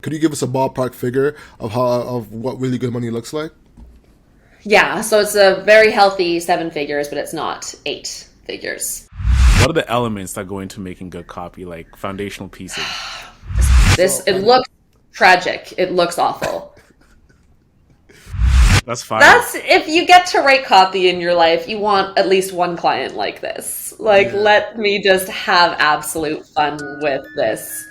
Could you give us a ballpark figure of what really good money looks like? Yeah, so it's a very healthy 7 figures, but it's not 8 figures. What are the elements that go into making good copy, like foundational pieces? It looks tragic. It looks awful. That's fine. That's if you get to write copy in your life, you want at least one client like this. Let me just have absolute fun with this.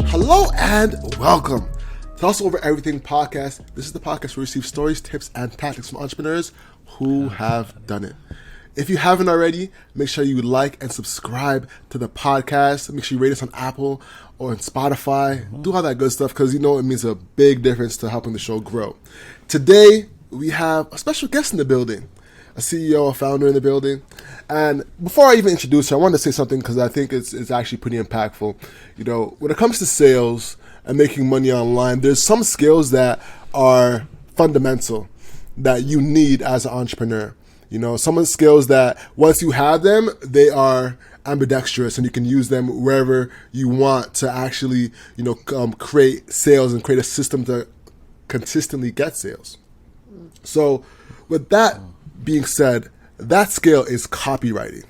Hello and welcome to Toss Over Everything podcast. This is the podcast where we receive stories, tips, and tactics from entrepreneurs who have done it. If you haven't already, make sure you like and subscribe to the podcast. Make sure you rate us on Apple or on Spotify. Do all that good stuff because it means a big difference to helping the show grow. Today, we have a special guest in the building, a CEO, a founder in the building. And before I even introduce her, I wanted to say something because I think it's actually pretty impactful. When it comes to sales and making money online, there's some skills that are fundamental that you need as an entrepreneur. Some of the skills that once you have them, they are ambidextrous and you can use them wherever you want to actually, create sales and create a system to consistently get sales. So with that being said, that skill is copywriting.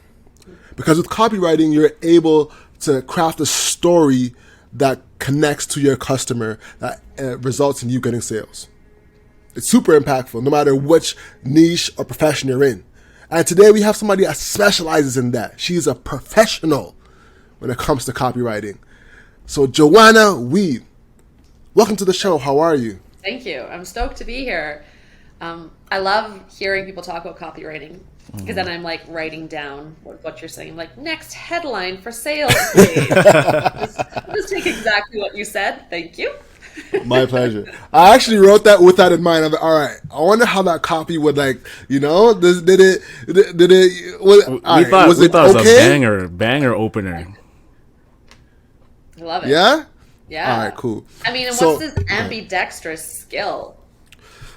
Because with copywriting, you're able to craft a story that connects to your customer that results in you getting sales. It's super impactful, no matter which niche or profession you're in. And today we have somebody that specializes in that. She's a professional when it comes to copywriting. So Joanna Wiebe, welcome to the show. How are you? Thank you. I'm stoked to be here. I love hearing people talk about copywriting because then I'm writing down what you're saying. I'm like, next headline for sales page. just take exactly what you said. Thank you. My pleasure. I actually wrote that with that in mind. I'm like, all right, I wonder how that copy would was it okay? It was a banger opener. I love it. Yeah? Yeah. All right, cool. I mean, and what's this ambidextrous skill?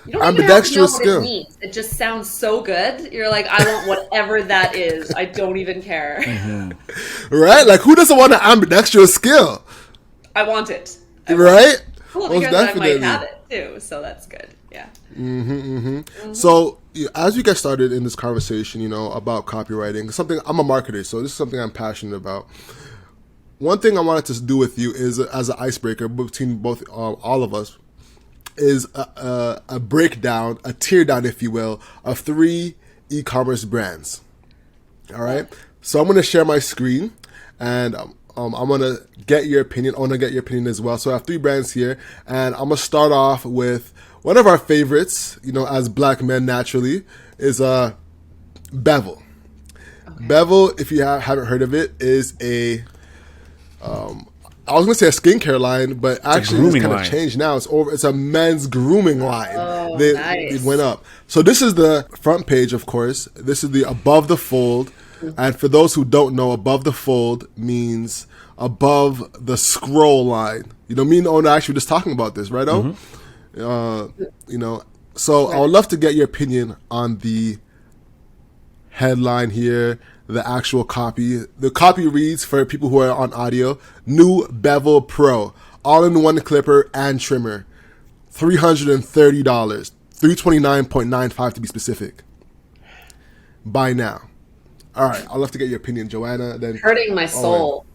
You don't Ambidextrous even have to know what skill. it means. It just sounds so good. You're like, I want whatever that is. I don't even care. Mm-hmm. Right? Like, who doesn't want an ambidextrous skill? I want it. Right? Cool, because I might have it too, so that's good. Yeah. So, as we get started in this conversation, about copywriting, I'm a marketer, so this is something I'm passionate about. One thing I wanted to do with you is, as an icebreaker between both all of us, is a breakdown, a tear down, if you will, of 3 e-commerce brands. All right. So I'm going to share my screen, and I'm going to get your opinion. I want to get your opinion as well. So I have 3 brands here, and I'm going to start off with one of our favorites, as black men naturally, is Bevel. Okay. Bevel, if you haven't heard of it, is a I was going to say a skincare line, but actually it's kind of changed now. It's a men's grooming line. Oh, nice. It went up. So this is the front page, of course. This is the above the fold. And for those who don't know, above the fold means above the scroll line. Me and the owner actually were just talking about this, right, O? Mm-hmm. So I would love to get your opinion on the headline here, the actual copy. The copy reads, for people who are on audio, new Bevel Pro, all-in-one clipper and trimmer, $330, $329.95 to be specific. Buy now. All right, I'd love to get your opinion, Joanna. Then hurting my soul.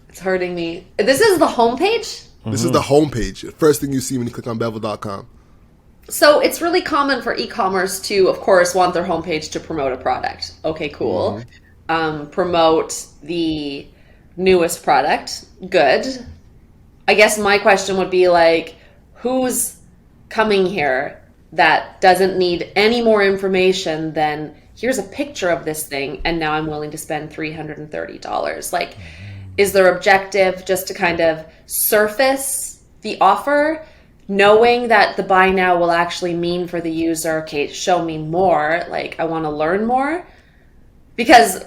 It's hurting me. This is the homepage? This is the homepage. The first thing you see when you click on bevel.com. So it's really common for e-commerce to, of course, want their homepage to promote a product. Okay, cool. Promote the newest product. Good. I guess my question would be who's coming here that doesn't need any more information than here's a picture of this thing and now I'm willing to spend $330. Is their objective just to kind of surface the offer, knowing that the buy now will actually mean for the user, okay, show me more, I want to learn more? Because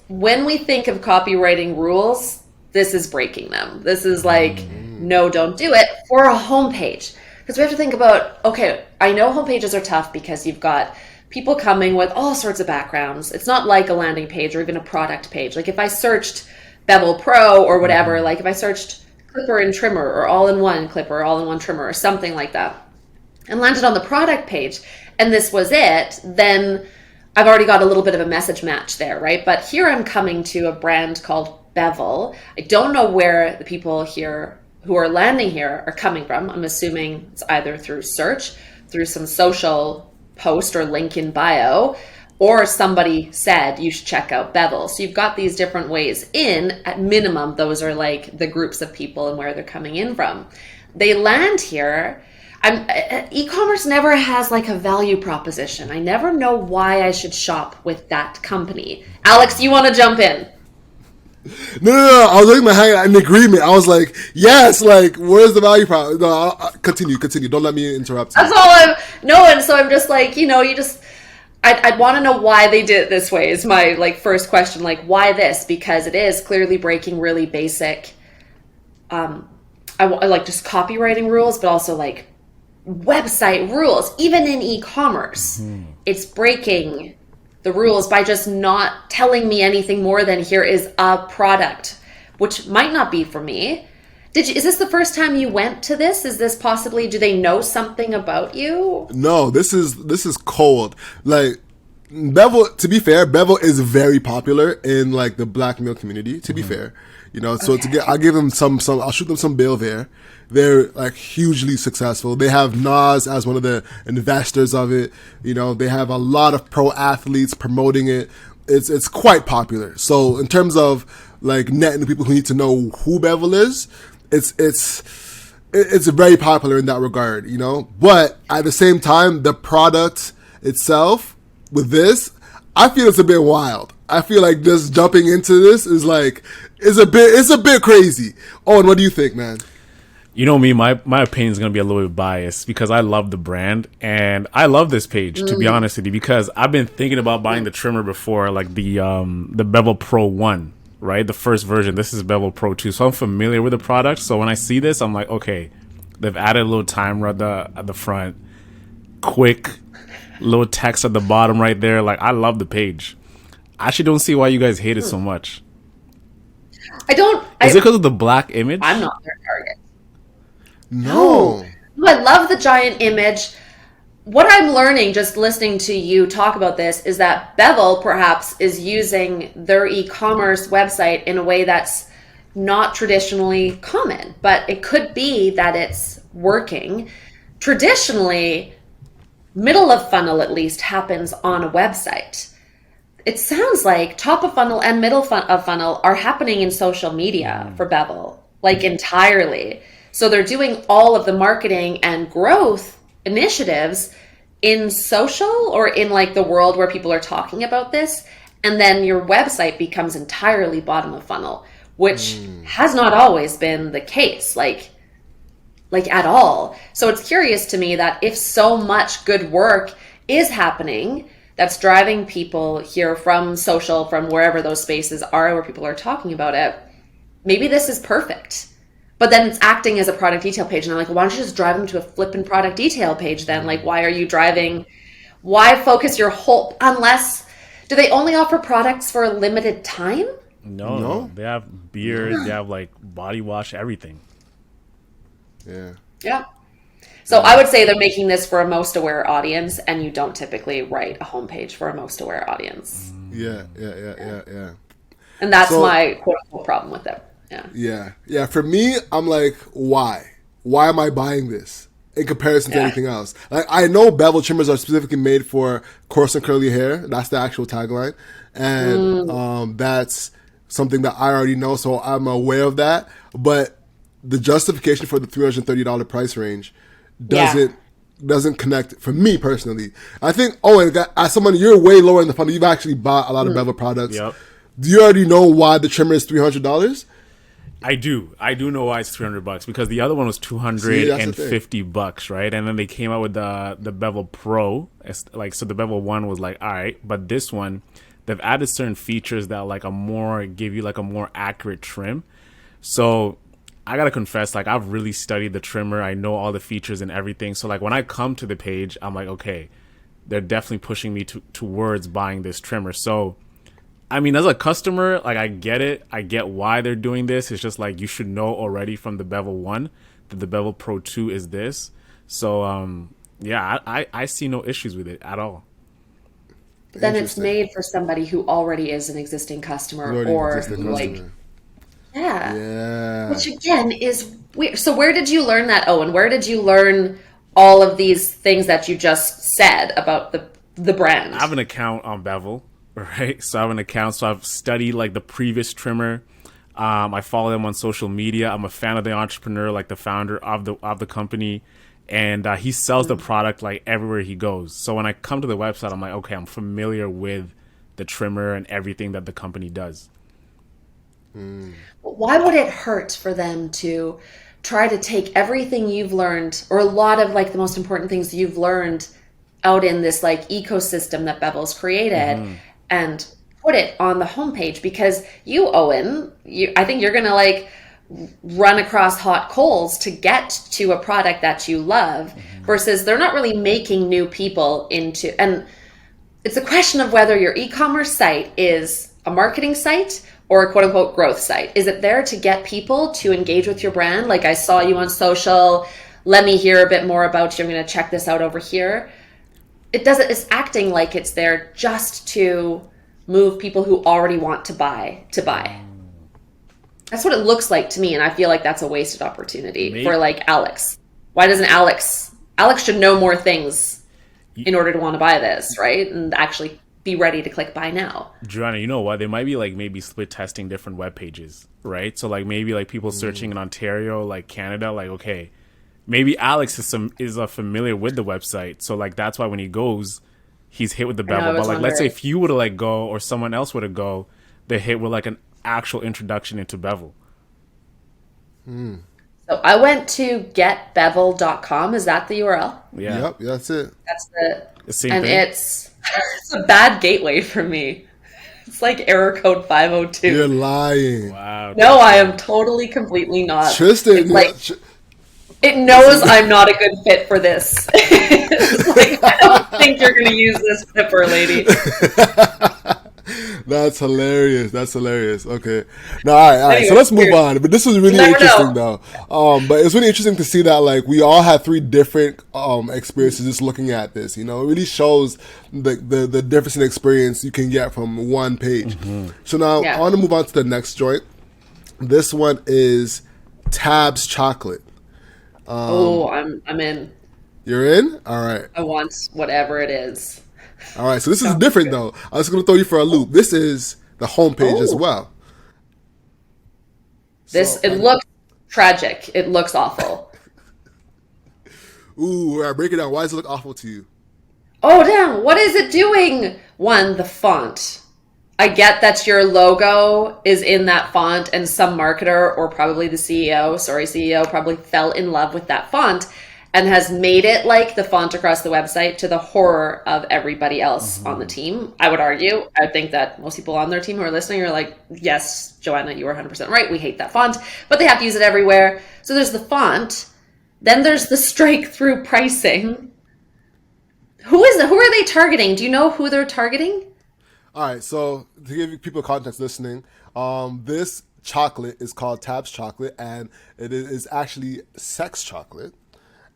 when we think of copywriting rules, this is breaking them. This is no, don't do it for a homepage. Because we have to think about, okay, I know homepages are tough because you've got people coming with all sorts of backgrounds. It's not like a landing page or even a product page. If I searched Bevel Pro or whatever, like if I searched clipper and trimmer or all-in-one clipper, all-in-one trimmer or something like that, and landed on the product page, and this was it, then I've already got a little bit of a message match there, right? But here I'm coming to a brand called Bevel. I don't know where the people here who are landing here are coming from. I'm assuming it's either through search, through some social post or link in bio, or somebody said you should check out Bevel. So you've got these different ways in. At minimum, those are like the groups of people and where they're coming in from. They land here. E-commerce never has like a value proposition. I never know why I should shop with that company. Alex, you want to jump in? No. I was looking at my hand in agreement. I was like, yes, like, where's the value prop? No, continue. Don't let me interrupt you. That's all I'm knowing. So I'm just like, I'd want to know why they did it this way is my like first question. Like, why this? Because it is clearly breaking really basic, I like just copywriting rules, but also like website rules, even in e-commerce. It's breaking the rules by just not telling me anything more than here is a product, which might not be for me. Is this the first time you went to this? Is this possibly, do they know something about you? No, this is cold. Like, Bevel, to be fair, Bevel is very popular in like the black male community, to be fair. So I'll give them I'll shoot them some bail there. They're like hugely successful. They have Nas as one of the investors of it. They have a lot of pro athletes promoting it. It's quite popular. So in terms of like netting the people who need to know who Bevel is, it's very popular in that regard, But at the same time, the product itself with this, I feel it's a bit wild. I feel like just jumping into this is a bit crazy. Owen, what do you think, man? You know me, my opinion is going to be a little bit biased because I love the brand and I love this page, to be honest with you, because I've been thinking about buying the trimmer before, like the Bevel Pro 1, right? The first version. This is Bevel Pro 2. So I'm familiar with the product. So when I see this, I'm like, okay, they've added a little timer at the front, quick little text at the bottom right there. Like, I love the page. I actually don't see why you guys hate it so much. Is it because of the black image? I'm not their target. No. I love the giant image. What I'm learning just listening to you talk about this is that Bevel perhaps is using their e-commerce website in a way that's not traditionally common, but it could be that it's working. Traditionally, middle of funnel at least happens on a website. It sounds like top of funnel and middle of funnel are happening in social media for Bevel, like entirely. So they're doing all of the marketing and growth initiatives in social or in like the world where people are talking about this. And then your website becomes entirely bottom of funnel, which has not always been the case, like at all. So it's curious to me that if so much good work is happening, that's driving people here from social, from wherever those spaces are where people are talking about it, maybe this is perfect. But then it's acting as a product detail page. And I'm like, well, why don't you just drive them to a flipping product detail page then? Like, why focus your whole, do they only offer products for a limited time? No. They have beard, they have like body wash, everything. Yeah. So I would say they're making this for a most aware audience, and you don't typically write a homepage for a most aware audience. Yeah. And that's my quote unquote problem with it. Yeah. For me, I'm like, why? Why am I buying this in comparison to anything else? Like, I know Bevel trimmers are specifically made for coarse and curly hair. That's the actual tagline, and that's something that I already know, so I'm aware of that. But the justification for the $330 price range doesn't connect for me personally. I think, as someone, you're way lower in the funnel. You've actually bought a lot of Bevel products. Yep. Do you already know why the trimmer is $300? I do know why it's $300 because the other one was $250, right? And then they came out with the Bevel Pro. So the Bevel 1 was like, all right, but this one, they've added certain features that give you like a more accurate trim. So I gotta confess, like, I've really studied the trimmer. I know all the features and everything. So like when I come to the page, I'm like, okay, they're definitely pushing me towards buying this trimmer. So I mean, as a customer, like I get it. I get why they're doing this. It's just like you should know already from the Bevel 1 that the Bevel Pro 2 is this. So, yeah, I see no issues with it at all. But then it's Interesting. made for somebody who already is an existing customer Already or existing who like, customer. yeah. Yeah. Which again is weird. So where did you learn that, Owen? Where did you learn all of these things that you just said about the brand? I have an account on Bevel, right? So I have an account. So I've studied like the previous trimmer. I follow them on social media. I'm a fan of the entrepreneur, like the founder of the company, and he sells the product like everywhere he goes. So when I come to the website, I'm like, okay, I'm familiar with the trimmer and everything that the company does. Why would it hurt for them to try to take everything you've learned, or a lot of like the most important things you've learned out in this like ecosystem that Bevel's created, and put it on the homepage? Because you, Owen, I think you're gonna like run across hot coals to get to a product that you love, versus they're not really making new people into. And it's a question of whether your e-commerce site is a marketing site or a quote unquote growth site. Is it there to get people to engage with your brand? Like, I saw you on social, let me hear a bit more about you, I'm going to check this out over here. It's acting like it's there just to move people who already want to buy. That's what it looks like to me. And I feel like that's a wasted opportunity for like Alex. Why doesn't Alex should know more things in order to want to buy this, right? And actually be ready to click buy now. Joanna, you know what? They might be like maybe split testing different web pages, right? So like maybe like people searching in Ontario, like Canada, like okay, maybe Alex is familiar with the website, so like that's why when he goes, he's hit with the Bevel. But like let's say if you were to like go or someone else were to go, they hit with like an actual introduction into Bevel. So I went to getbevel.com. Is that the URL? Yeah. Yep, that's it. That's The same and thing. it's a bad gateway for me. It's like error code 502. You're lying. Wow. No, I am totally, completely not. Tristan, It's like, it knows I'm not a good fit for this. It's like, I don't think you're going to use this flipper, lady. That's hilarious. That's hilarious. Okay. Now, all right. Anyway, So let's move weird. on. But this was really never interesting, know. though. But it's really interesting to see that, like, we all had three different experiences just looking at this. You know, it really shows the difference in experience you can get from one page. So now Yeah. I want to move on to the next joint. This one is Tabs Chocolate. I'm in. You're in? All right. I want whatever it is. All right, so this is different though. I was going to throw you for a loop. This is the homepage as well. It looks tragic. It looks awful. Ooh, all right, break it down. Why does it look awful to you? Oh, damn. What is it doing? One, the font. I get that your logo is in that font and some marketer or probably the CEO probably fell in love with that font and has made it like the font across the website, to the horror of everybody else on the team. I would argue. I think that most people on their team who are listening are like, yes, Joanna, you are 100% right. We hate that font, but they have to use it everywhere. So there's the font. Then there's the strike through pricing. Who are they targeting? Do you know who they're targeting? All right, so to give people context listening, this chocolate is called Tabs Chocolate, and it is actually sex chocolate.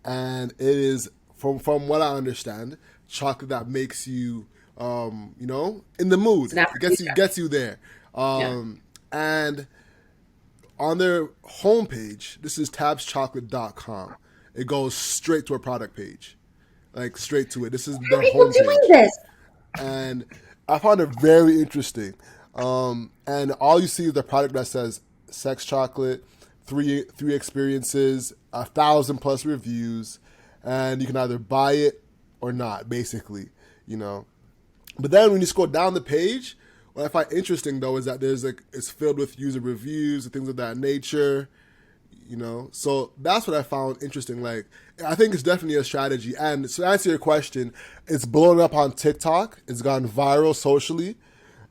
And it is, from what I understand, chocolate that makes you, in the mood. It gets you there. And on their homepage, this is tabschocolate.com. It goes straight to a product page, like straight to it. This is their People homepage. doing this? And I found it very interesting. And all you see is the product that says sex chocolate, three experiences, 1,000+ reviews, and you can either buy it or not, basically, you know. But then when you scroll down the page, what I find interesting though is that it's filled with user reviews and things of that nature, you know. So that's what I found interesting. Like, I think it's definitely a strategy. And to answer your question, it's blown up on TikTok. It's gone viral socially,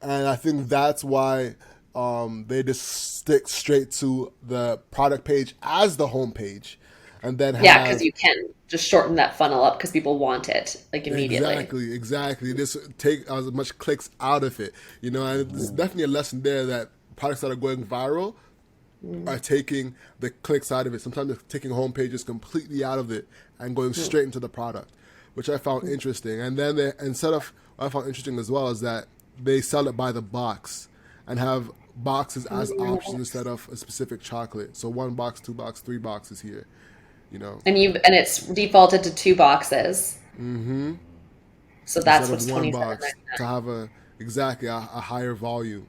and I think that's why they just stick straight to the product page as the homepage. and then Yeah, because have you can just shorten that funnel up because people want it like immediately. exactly. This take as much clicks out of it, and there's definitely a lesson there that products that are going viral are taking the clicks out of it. Sometimes they're taking home pages completely out of it and going straight into the product, which I found interesting. And then what I found interesting as well is that they sell it by the box and have boxes as options instead of a specific chocolate. So 1 box, 2 box, 3 boxes here. And it's defaulted to 2 boxes. Mm-hmm. So that's Instead what's of 1 $27.99. box to have a higher volume,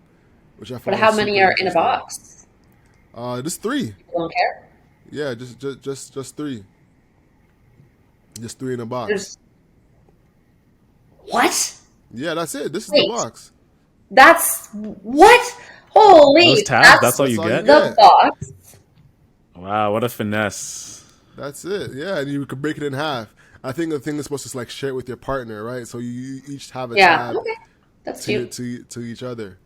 which I But found how super many are in a interesting. box? Just 3. People don't care. Yeah, just 3. Just 3 in a box. There's what? Yeah, that's it. This is the Wait. box. That's what? Holy! Those tabs, that's all you get? The box. Wow, what a finesse. That's it. Yeah, and you could break it in half. I think the thing is supposed to share it with your partner, right? So you each have a tab Okay. That's cute. to each other,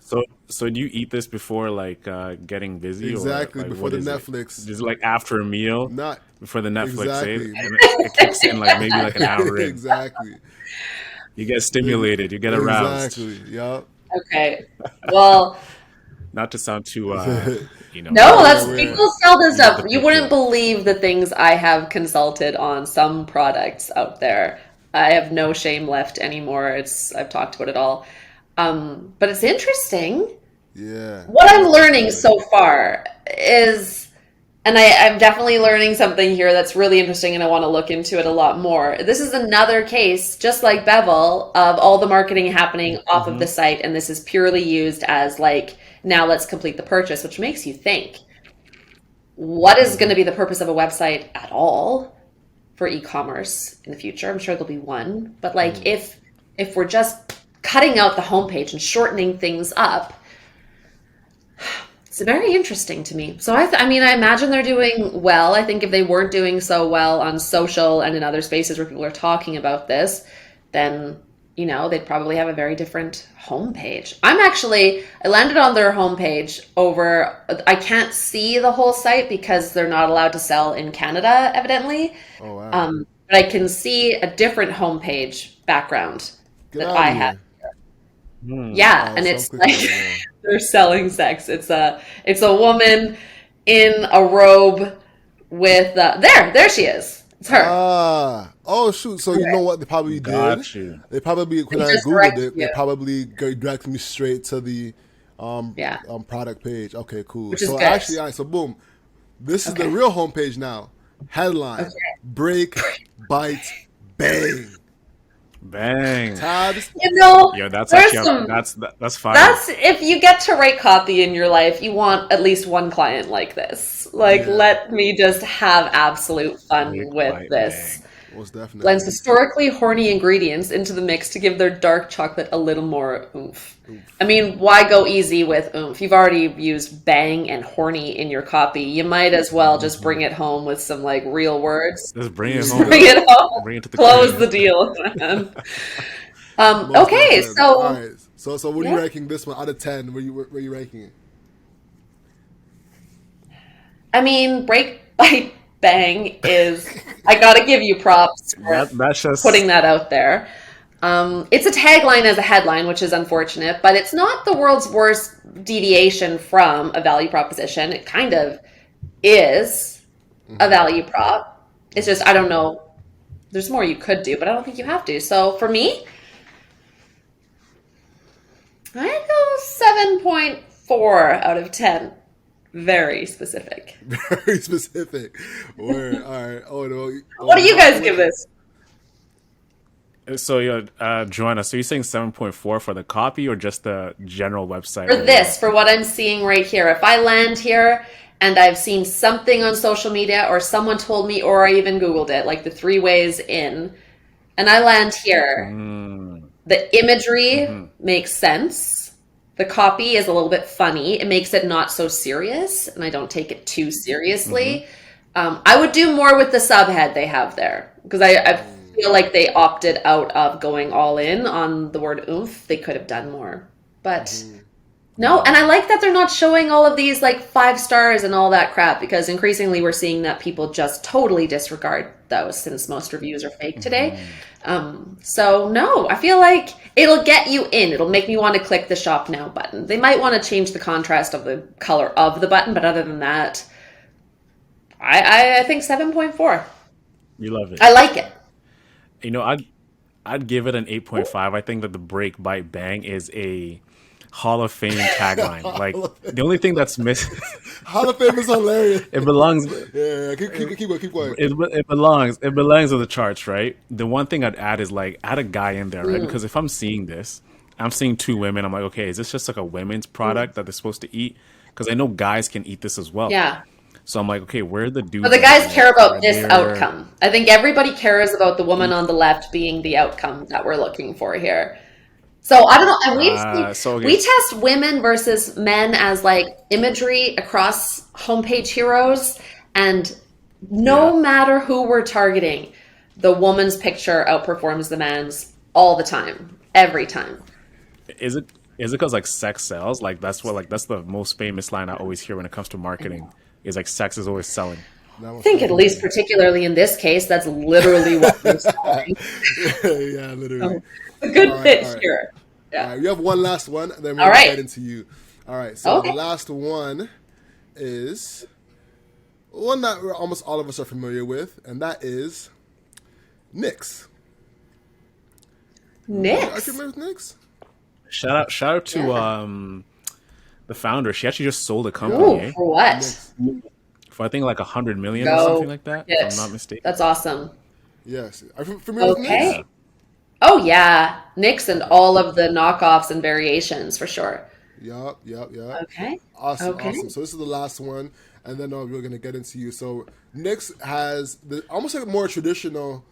So do you eat this before getting busy? Exactly, or, before what the is Netflix. It? Is it after a meal? Not before the Netflix, exactly. And it kicks in maybe an hour in. Exactly. You get stimulated, you get aroused. Exactly. Yep. Okay. Well, Not to sound too, no, that's Yeah. people sell this You stuff. get the You picture. wouldn't believe the things I have consulted on some products out there. I have no shame left anymore. I've talked about it all. But it's interesting. Yeah. What I'm learning so far is, and I'm definitely learning something here that's really interesting, and I want to look into it a lot more. This is another case, just like Bevel, of all the marketing happening off of the site, and this is purely used as now let's complete the purchase, which makes you think, what is going to be the purpose of a website at all for e-commerce in the future? I'm sure there'll be one, but if we're just cutting out the homepage and shortening things up, it's very interesting to me. So I imagine they're doing well. I think if they weren't doing so well on social and in other spaces where people are talking about this, then they'd probably have a very different homepage. I landed on their homepage I can't see the whole site because they're not allowed to sell in Canada, evidently. Oh wow. But I can see a different homepage background Get that out I of have. here. Yeah, and so it's I'm like clicking on it they're selling sex. It's a woman in a robe with there she is. It's her. Oh shoot! So you know what they probably did? Got you. They probably when I just googled directed it, they you. probably directed me straight to the Yeah. product page. Okay, cool. Which is So good. actually, all right. So boom, this is the real homepage now. Headline: Break, bite, bang. Bang. Tabs. Yo, that's there's actually some. that's fine. That's if you get to write copy in your life, you want at least one client like this. Let me just have absolute fun Break, with bite, this. bang. Most definitely. Blends historically horny ingredients into the mix to give their dark chocolate a little more oomph. I mean, why go easy with oomph? You've already used bang and horny in your copy. You might as well just bring it home with some real words. Just bring it home. Bring it home. Bring it to the Close crib. the deal. Most Okay, definitely. so all right. So what are you Yeah. ranking this one out of 10? Where you ranking it? I mean, break, bite, bang is. I gotta give you props for That's just putting that out there. It's a tagline as a headline, which is unfortunate, but it's not the world's worst deviation from a value proposition. It kind of is a value prop. It's just, I don't know. There's more you could do, but I don't think you have to. So for me, I go 7.4 out of 10. Very specific. Very specific. Word. All right. Oh no. What do you guys give this? So Joanna, so you're saying 7.4 for the copy or just the general website? For this, for what I'm seeing right here. If I land here and I've seen something on social media or someone told me or I even Googled it, like the 3 ways in, and I land here, the imagery makes sense. The copy is a little bit funny. It makes it not so serious, and I don't take it too seriously. I would do more with the subhead they have there because I feel like they opted out of going all in on the word oomph. They could have done more, but No, and I like that they're not showing all of these like 5 stars and all that crap because increasingly we're seeing that people just totally disregard those since most reviews are fake today. So no, I feel like it'll get you in. It'll make me want to click the shop now button. They might want to change the contrast of the color of the button, but other than that, I think 7.4. You love it. I like it. You know, I'd give it an 8.5. I think that the break bite bang is a Hall of Fame tagline. Like the only thing that's missing, Hall of Fame is hilarious. it belongs. Yeah, keep going. It belongs. It belongs on the charts, right? The one thing I'd add is like add a guy in there, right? Because if I'm seeing this, I'm seeing 2 women. I'm like, okay, is this just like a women's product that they're supposed to eat? Because I know guys can eat this as well. Yeah. So I'm like, okay, where are the dudes? But the guys care about this They're- outcome. I think everybody cares about the woman on the left being the outcome that we're looking for here. So I don't know. And we test women versus men as like imagery across homepage heroes, and no matter who we're targeting, the woman's picture outperforms the man's all the time, every time. Is it because like sex sells? Like that's the most famous line I always hear when it comes to marketing. Is like sex is always selling. I think at least particularly in this case, that's literally what we're selling. Yeah, literally. A good fit here. Yeah. All right, you have one last one, and then we'll get into you. All right, so the last one is one that almost all of us are familiar with, and that is NYX. Are you familiar with NYX? Shout out to the founder. She actually just sold a company. For what? For I think like 100 million or something like that. If I'm not mistaken. That's awesome. Yes. Are you familiar with NYX? Oh yeah, NYX and all of the knockoffs and variations for sure. Yup. Okay. Awesome. So this is the last one, and then we're gonna get into you. So NYX has almost like a more traditional,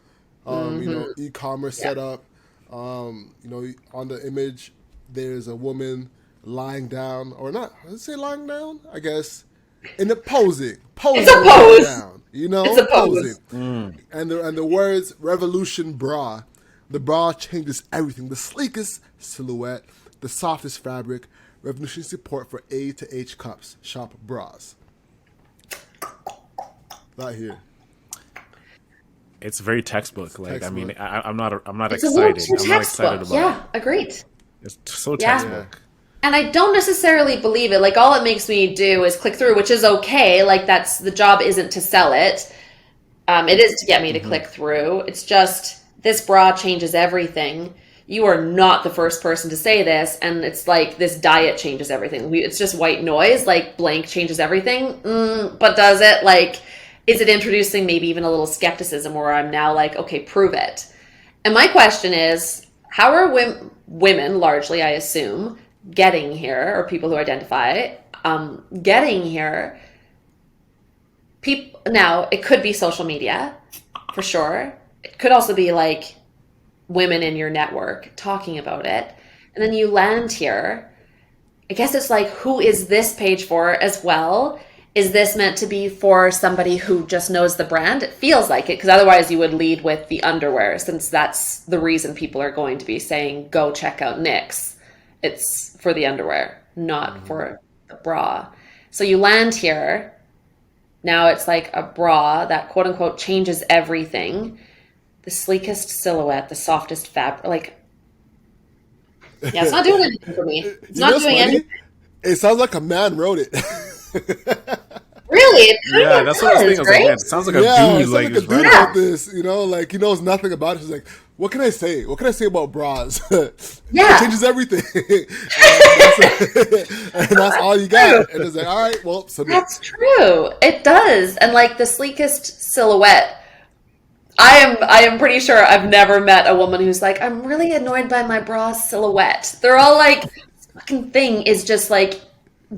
e-commerce setup. On the image, there's a woman lying down, or not? Let's say lying down. I guess in the posing. It's a pose. Down, it's a pose. Posing. And the words "Revolution Bra." The bra changes everything. The sleekest silhouette, the softest fabric, revolution support for A to H cups. Shop bras. Not here. It's very textbook. Like textbook. I mean, I'm not it's excited. I'm not excited about it. Agreed. It's so textbook. And I don't necessarily believe it. Like all it makes me do is click through, which is okay. Like that's the job isn't to sell it. It is to get me to click through. It's just this bra changes everything. You are not the first person to say this, and it's like this diet changes everything. It's just white noise, like blank changes everything. But does it? Like, is it introducing maybe even a little skepticism where I'm now like, okay, prove it? And my question is, how are women, largely I assume, getting here, or people who identify, getting here? Now, it could be social media, for sure. It could also be like women in your network talking about it. And then you land here. I guess it's like, who is this page for as well? Is this meant to be for somebody who just knows the brand? It feels like it, because otherwise you would lead with the underwear, since that's the reason people are going to be saying, go check out NYX. It's for the underwear, not for the bra. So you land here. Now it's like a bra that quote unquote changes everything. The sleekest silhouette, the softest fabric. Like, yeah, it's not doing anything for me. It's not doing anything. It sounds like a man wrote it. Really? Yeah, that's what I was thinking. I was like, man, it sounds like a dude. Like a dude wrote this, like he knows nothing about it. He's like, what can I say? What can I say about bras? Yeah. It changes everything. and that's all you got. And it's like, all right, well, submit. That's true. It does. And like the sleekest silhouette, I am pretty sure I've never met a woman who's like, I'm really annoyed by my bra silhouette. They're all like, this fucking thing is just like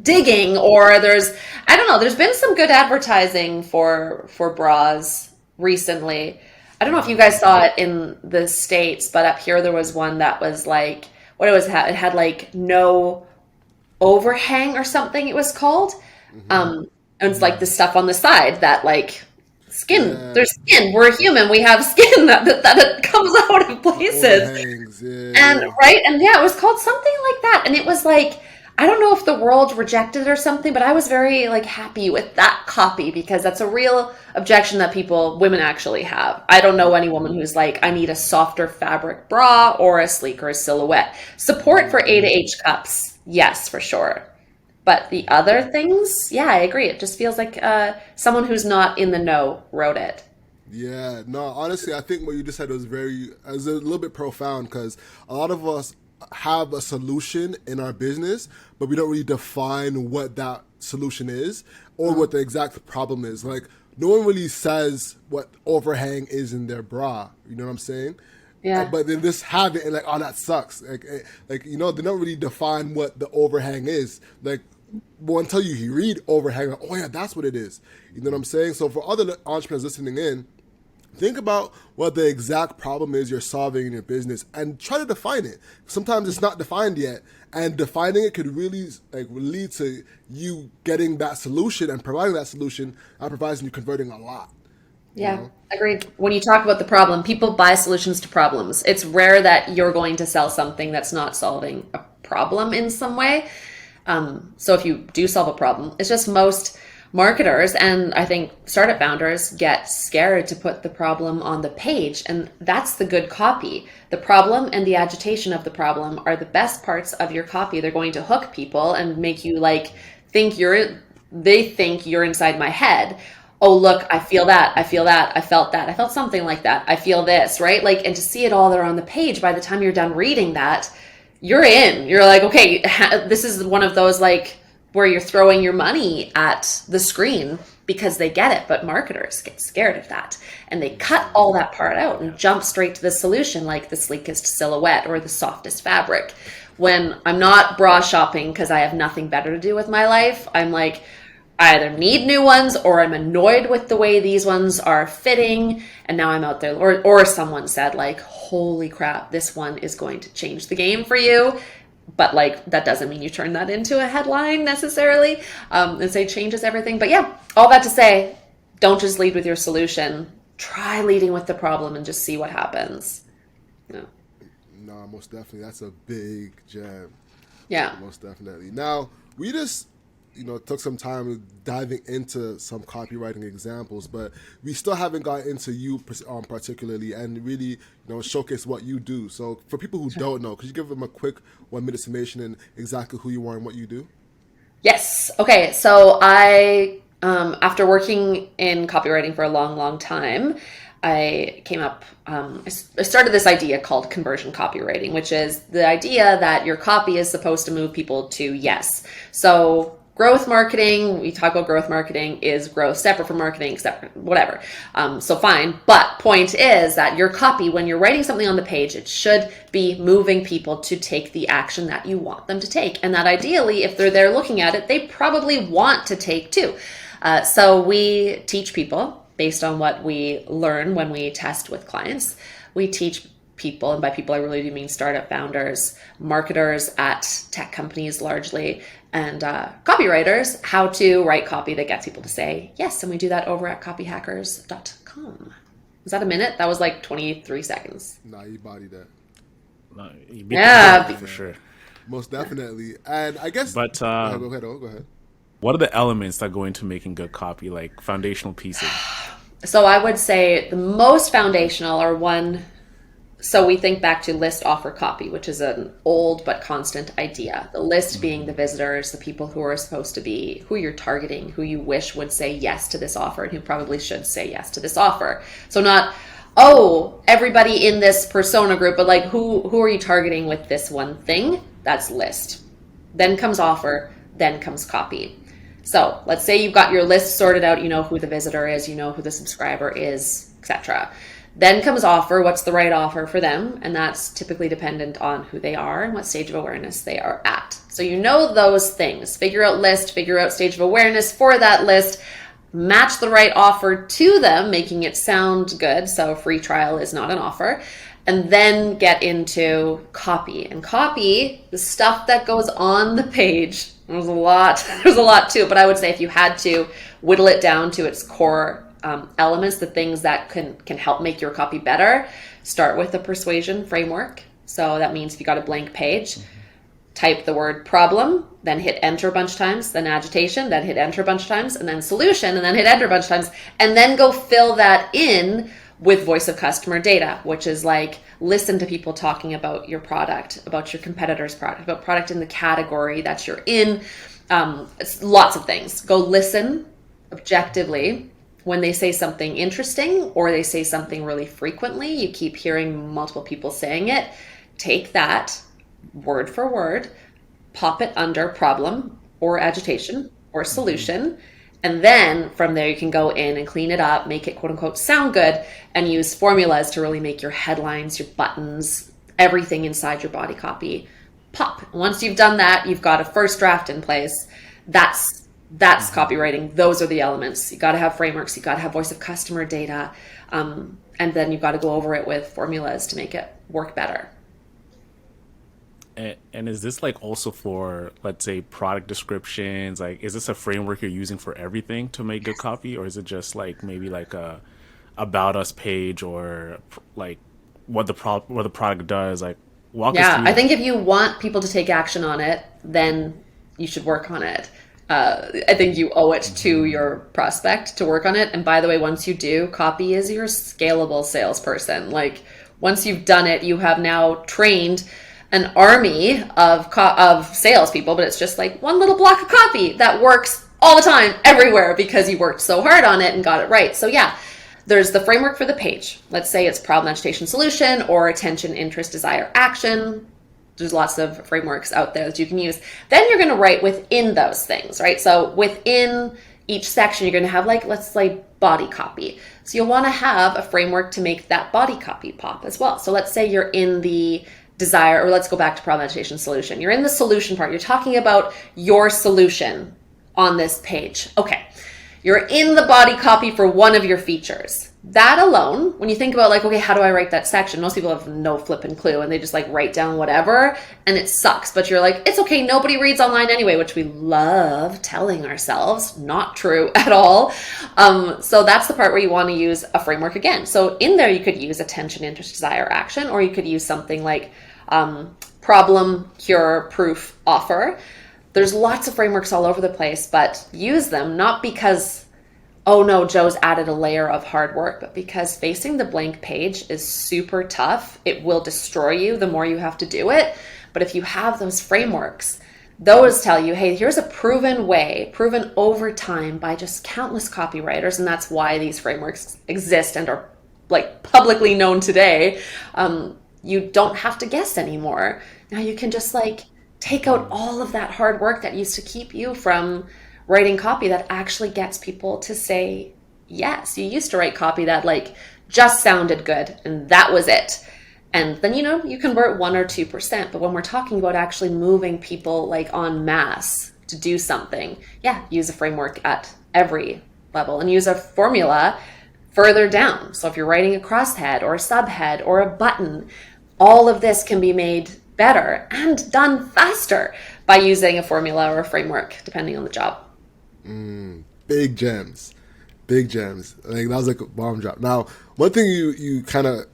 digging, or I don't know, there's been some good advertising for bras recently. I don't know if you guys saw it in the States, but up here there was one that was like, what it had like no overhang or something it was called. And it's like the stuff on the side that like skin. Yeah. There's skin. We're human. We have skin that comes out of places. Overhangs, and right, and yeah, it was called something like that. And it was like, I don't know if the world rejected it or something, but I was very like happy with that copy because that's a real objection that women actually have. I don't know any woman who's like, I need a softer fabric bra or a sleeker silhouette. Support for A to H cups, yes, for sure. But the other things, yeah, I agree. It just feels like someone who's not in the know wrote it. Yeah, no, honestly, I think what you just said was a little bit profound because a lot of us have a solution in our business, but we don't really define what that solution is or what the exact problem is. Like, no one really says what overhang is in their bra. You know what I'm saying? Yeah. But then just have it and like, oh, that sucks. Like you know, they don't really define what the overhang is. Like, well, until you read overhang, like, oh yeah, that's what it is. You know what I'm saying? So for other entrepreneurs listening in, think about what the exact problem is you're solving in your business and try to define it. Sometimes it's not defined yet, and defining it could really like lead to you getting that solution and providing that solution and providing you converting a lot. Yeah, agreed. When you talk about the problem, people buy solutions to problems. It's rare that you're going to sell something that's not solving a problem in some way. So if you do solve a problem, it's just most marketers and I think startup founders get scared to put the problem on the page. And that's the good copy. The problem and the agitation of the problem are the best parts of your copy. They're going to hook people and make you like they think you're inside my head. Oh, look, I feel that. I feel that. I felt that. I felt something like that. I feel this, right? Like, and to see it all there on the page, by the time you're done reading that, you're in. You're like, okay, this is one of those like where you're throwing your money at the screen because they get it. But marketers get scared of that and they cut all that part out and jump straight to the solution, like the sleekest silhouette or the softest fabric. When I'm not bra shopping because I have nothing better to do with my life, I'm like, I either need new ones or I'm annoyed with the way these ones are fitting. And now I'm out there, or someone said like, holy crap, this one is going to change the game for you. But like, that doesn't mean you turn that into a headline necessarily and say changes everything. But yeah, all that to say, don't just lead with your solution. Try leading with the problem and just see what happens. No. No, most definitely. That's a big gem. Yeah. Most definitely. Now, we just took some time diving into some copywriting examples, but we still haven't got into you particularly and really, showcase what you do. So for people who don't know, could you give them a quick 1-minute summation and exactly who you are and what you do? Yes. Okay. So I, after working in copywriting for a long, long time, I came up, I started this idea called conversion copywriting, which is the idea that your copy is supposed to move people to yes. So growth marketing, we talk about growth marketing, is growth separate from marketing, separate, whatever. So fine. But point is that your copy, when you're writing something on the page, it should be moving people to take the action that you want them to take. And that ideally, if they're there looking at it, they probably want to take too. So we teach people based on what we learn when we test with clients. We teach people, and by people I really do mean startup founders, marketers at tech companies largely, and copywriters, how to write copy that gets people to say yes. And we do that over at copyhackers.com. Was that a minute? That was like 23 seconds. Nah, you bodied that. No, you beat Yeah. the for sure. Most definitely. And I guess... But go ahead. What are the elements that go into making good copy, like foundational pieces? So I would say the most foundational are one... So we think back to list offer copy, which is an old but constant idea. The list being the visitors, the people who are supposed to be, who you're targeting, who you wish would say yes to this offer and who probably should say yes to this offer. So not, everybody in this persona group, but like who are you targeting with this one thing? That's list. Then comes offer, then comes copy. So let's say you've got your list sorted out, you know who the visitor is, you know who the subscriber is, etc. Then comes offer, what's the right offer for them? And that's typically dependent on who they are and what stage of awareness they are at. So you know those things. Figure out list, figure out stage of awareness for that list, match the right offer to them, making it sound good. So free trial is not an offer. And then get into copy. And copy, the stuff that goes on the page, there's a lot to it. But I would say if you had to whittle it down to its core elements, the things that can help make your copy better, start with the persuasion framework. So that means if you got a blank page, type the word problem, then hit enter a bunch of times, then agitation, then hit enter a bunch of times, and then solution, and then hit enter a bunch of times, and then go fill that in with voice of customer data, which is like listen to people talking about your product, about your competitor's product, about product in the category that you're in. It's lots of things. Go listen objectively when they say something interesting or they say something really frequently. You keep hearing multiple people saying it. Take that word for word, pop it under problem or agitation or solution. And then from there, you can go in and clean it up, make it quote unquote sound good, and use formulas to really make your headlines, your buttons, everything inside your body copy pop. Once you've done that, you've got a first draft in place. That's copywriting. Those are the elements. You got to have frameworks. You got to have voice of customer data. And then you've got to go over it with formulas to make it work better. And is this like also for, let's say, product descriptions? Like, is this a framework you're using for everything to make good copy, or is it just like maybe like a about us page or like what the product does? Like, walk us through. I think if you want people to take action on it, then you should work on it. I think you owe it to your prospect to work on it. And by the way, once you do, copy is your scalable salesperson. Like once you've done it, you have now trained an army of salespeople, but it's just like one little block of copy that works all the time, everywhere, because you worked so hard on it and got it right. So yeah, there's the framework for the page. Let's say it's problem, agitation, solution, or attention, interest, desire, action. There's lots of frameworks out there that you can use. Then you're going to write within those things, right? So within each section, you're going to have like, let's say body copy. So you'll want to have a framework to make that body copy pop as well. So let's say you're in the desire, or let's go back to problem, agitation, solution. You're in the solution part. You're talking about your solution on this page. Okay. You're in the body copy for one of your features. That alone, when you think about like, okay, how do I write that section? Most people have no flipping clue and they just like write down whatever and it sucks. But you're like, it's okay, nobody reads online anyway, which we love telling ourselves. Not true at all. So that's the part where you want to use a framework again. So in there, you could use attention, interest, desire, action, or you could use something like problem, cure, proof, offer. There's lots of frameworks all over the place, but use them not because, oh no, Joe's added a layer of hard work, but because facing the blank page is super tough. It will destroy you the more you have to do it. But if you have those frameworks, those tell you, hey, here's a proven way, proven over time by just countless copywriters, and that's why these frameworks exist and are like publicly known today. You don't have to guess anymore. Now you can just like take out all of that hard work that used to keep you from writing copy that actually gets people to say yes. You used to write copy that like just sounded good and that was it. And then, you convert 1 or 2%. But when we're talking about actually moving people like en masse to do something, use a framework at every level and use a formula further down. So if you're writing a crosshead or a subhead or a button, all of this can be made better and done faster by using a formula or a framework, depending on the job. Big gems. Like that was like a bomb drop. Now, one thing you kind of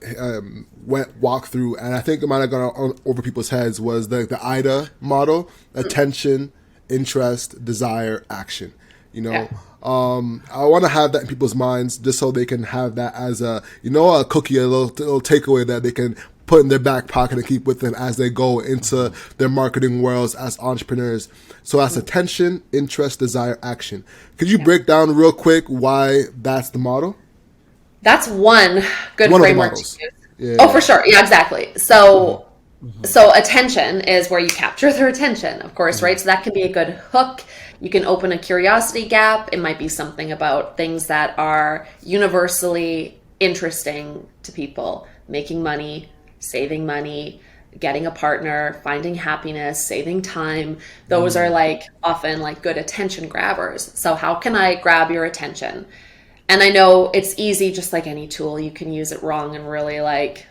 walk through, and I think it might have gone over people's heads, was the IDA model: attention, interest, desire, action. I want to have that in people's minds just so they can have that as a cookie, a little takeaway that they can put in their back pocket and keep with them as they go into their marketing worlds as entrepreneurs. So that's attention, interest, desire, action. Could you break down real quick why that's the model? That's one good framework to use. Yeah. Oh, for sure. Yeah, exactly. So attention is where you capture their attention, of course, right? So that can be a good hook. You can open a curiosity gap. It might be something about things that are universally interesting to people: making money, saving money, getting a partner, finding happiness, saving time. Those are like often like good attention grabbers. So how can I grab your attention? And I know it's easy, just like any tool, you can use it wrong and really like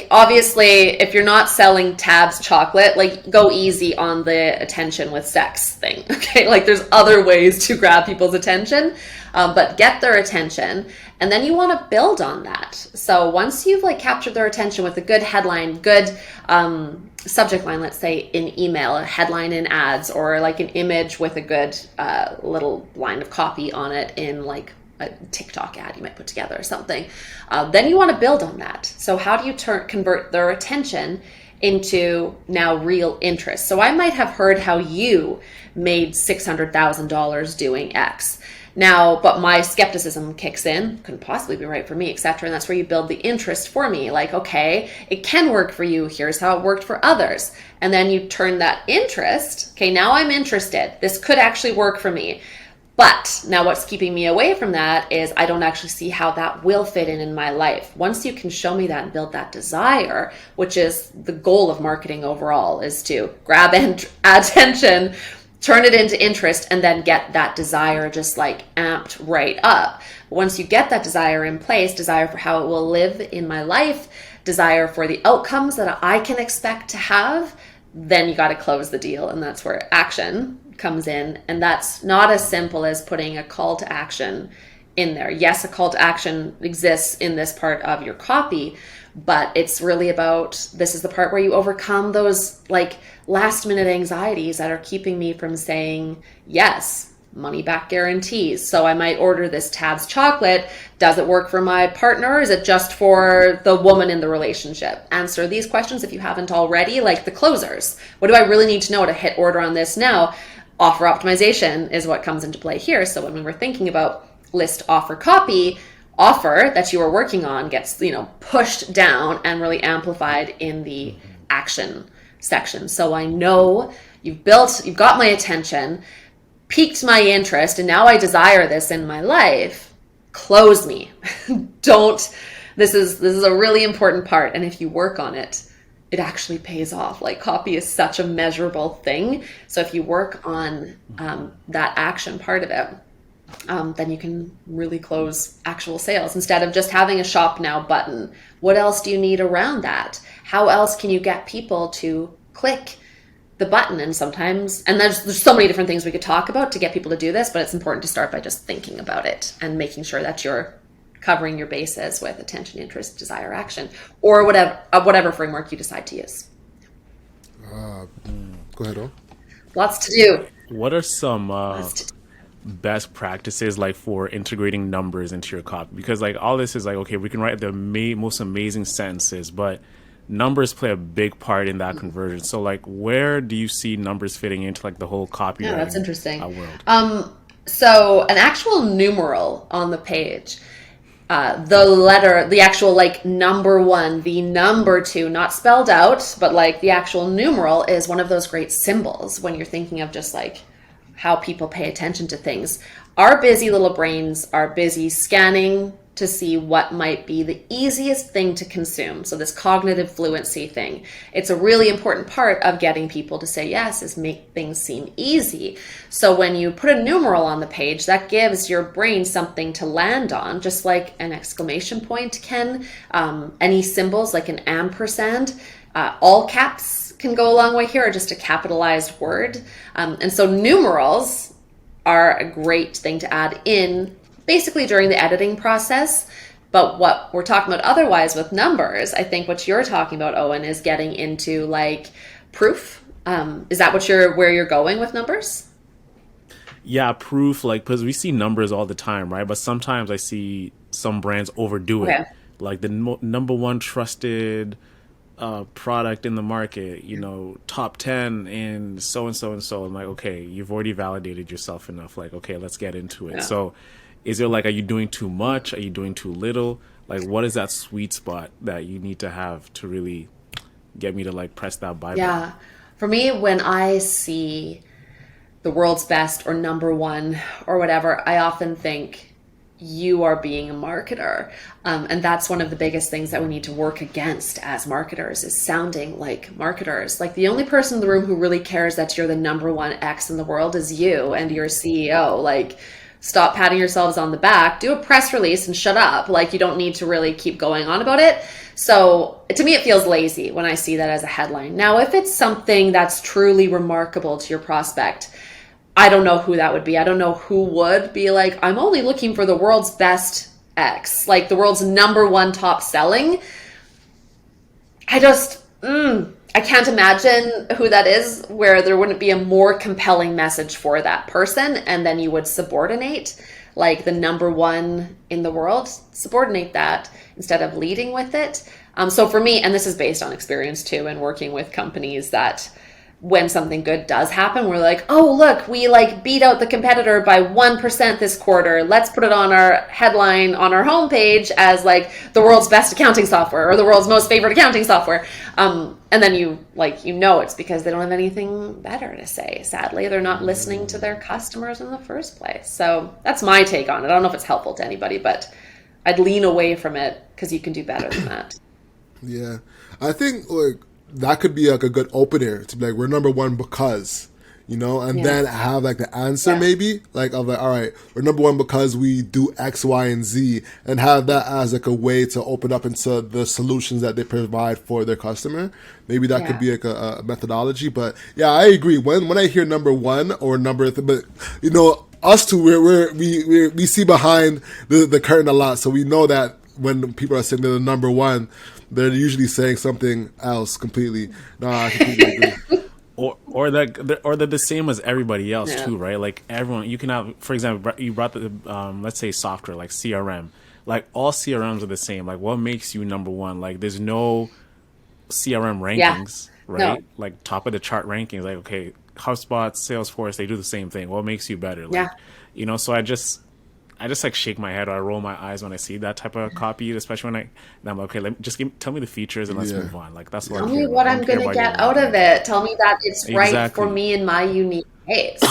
obviously if you're not selling Tabs chocolate, like go easy on the attention with sex thing. Okay. Like there's other ways to grab people's attention, but get their attention. And then you want to build on that. So once you've like captured their attention with a good headline, good subject line, let's say in email, a headline in ads, or like an image with a good little line of copy on it in like a TikTok ad you might put together or something. Then you want to build on that. So how do you convert their attention into now real interest? So I might have heard how you made $600,000 doing X. Now, but my skepticism kicks in, couldn't possibly be right for me, etc. And that's where you build the interest for me. Like, okay, it can work for you. Here's how it worked for others. And then you turn that interest. Okay, now I'm interested. This could actually work for me. But now what's keeping me away from that is I don't actually see how that will fit in my life. Once you can show me that and build that desire, which is the goal of marketing overall, is to grab attention, turn it into interest, and then get that desire just like amped right up. Once you get that desire in place, desire for how it will live in my life, desire for the outcomes that I can expect to have, then you got to close the deal. And that's where action comes in. And that's not as simple as putting a call to action in there. Yes, a call to action exists in this part of your copy, but it's really about, this is the part where you overcome those like last minute anxieties that are keeping me from saying yes. Money back guarantees. So I might order this Tabs chocolate. Does it work for my partner, or is it just for the woman in the relationship? Answer these questions if you haven't already, like the closers. What do I really need to know to hit order on this now? Offer optimization is what comes into play here. So when we were thinking about list offer copy, offer that you are working on gets, pushed down and really amplified in the action section. So I know you've got my attention, piqued my interest, and now I desire this in my life. Close me. This is a really important part. And if you work on it, it actually pays off. Like, copy is such a measurable thing. So if you work on that action part of it, then you can really close actual sales instead of just having a shop now button. What else do you need around that? How else can you get people to click the button? And sometimes, and there's so many different things we could talk about to get people to do this, but it's important to start by just thinking about it and making sure that you're covering your bases with attention, interest, desire, action, or whatever framework you decide to use. Go ahead, Lots to do. What are some best practices like for integrating numbers into your copy? Because like all this is like, okay, we can write the most amazing sentences, but numbers play a big part in that conversion. So like, where do you see numbers fitting into like the whole copy? Yeah, that's interesting. World? So an actual numeral on the page, the letter, the actual like number one, the number two, not spelled out, but like the actual numeral is one of those great symbols when you're thinking of just like how people pay attention to things. Our busy little brains are busy scanning to see what might be the easiest thing to consume. So this cognitive fluency thing, it's a really important part of getting people to say yes, is make things seem easy. So when you put a numeral on the page, that gives your brain something to land on, just like an exclamation point can. Any symbols like an ampersand, all caps can go a long way here, or just a capitalized word. And so numerals are a great thing to add in basically during the editing process. But what we're talking about otherwise with numbers, I think what you're talking about, Owen, is getting into like proof. Is that where you're going with numbers? Yeah, proof, like, because we see numbers all the time, right? But sometimes I see some brands overdo it. Like the number one trusted product in the market, top 10 in so and so and so. I'm like, okay, you've already validated yourself enough. Like, okay, let's get into it. Yeah. So is it like, are you doing too much? Are you doing too little? Like, what is that sweet spot that you need to have to really get me to like press that buy button? Yeah. For me, when I see the world's best or number one or whatever, I often think you are being a marketer. And that's one of the biggest things that we need to work against as marketers, is sounding like marketers. Like, the only person in the room who really cares that you're the number one X in the world is you and your CEO. Like, stop patting yourselves on the back, do a press release and shut up. Like, you don't need to really keep going on about it. So to me, it feels lazy when I see that as a headline. Now, if it's something that's truly remarkable to your prospect, I don't know who that would be. I don't know who would be like, I'm only looking for the world's best X, like the world's number one top selling. I I can't imagine who that is where there wouldn't be a more compelling message for that person, and then you would subordinate like the number one in the world, subordinate that instead of leading with it. So for me, and this is based on experience too, and working with companies, that when something good does happen, we're like, oh, look, we like beat out the competitor by 1% this quarter. Let's put it on our headline on our homepage as like the world's best accounting software or the world's most favorite accounting software. And then it's because they don't have anything better to say. Sadly, they're not listening to their customers in the first place. So that's my take on it. I don't know if it's helpful to anybody, but I'd lean away from it because you can do better than that. Yeah. I think like that could be like a good opener to be like, we're number one because, and then have like the answer maybe like of like, all right, we're number one because we do X, Y, and Z, and have that as like a way to open up into the solutions that they provide for their customer. Maybe that could be like a methodology. But yeah, I agree. When I hear number one or but us two, we see behind the curtain a lot, so we know that when people are saying they're the number one, they're usually saying something else completely. No, I completely agree. Or they're the same as everybody else too, right? Like everyone, you can have, for example, you brought the let's say software like CRM. Like all CRMs are the same. Like what makes you number one? Like there's no CRM rankings, right? No. Like top of the chart rankings. Like okay, HubSpot, Salesforce, they do the same thing. What makes you better? Like, so I just like shake my head or I roll my eyes when I see that type of copy, especially when I'm like, okay, tell me the features and let's move on. Like that's what tell me what I'm going to get out of it. Tell me that it's right for me in my unique case.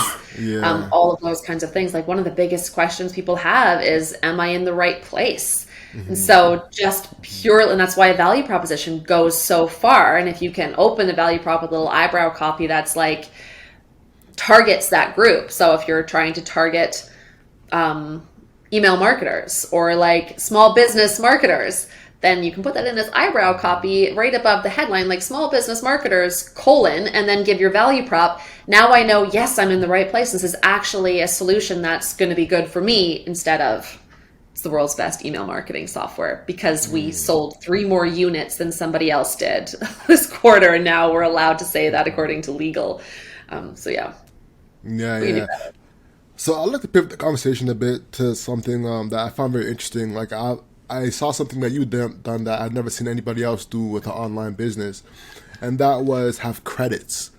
All of those kinds of things. Like one of the biggest questions people have is, am I in the right place? And so just purely, and that's why a value proposition goes so far. And if you can open the value prop with a little eyebrow copy that's like targets that group. So if you're trying to target email marketers or like small business marketers, then you can put that in as eyebrow copy right above the headline, like small business marketers, and then give your value prop. Now I know, yes, I'm in the right place. This is actually a solution that's going to be good for me instead of it's the world's best email marketing software because we sold 3 more units than somebody else did this quarter. And now we're allowed to say that according to legal. Yeah. So I'd like to pivot the conversation a bit to something that I found very interesting. Like I saw something that you've done that I'd never seen anybody else do with an online business, and that was have credits.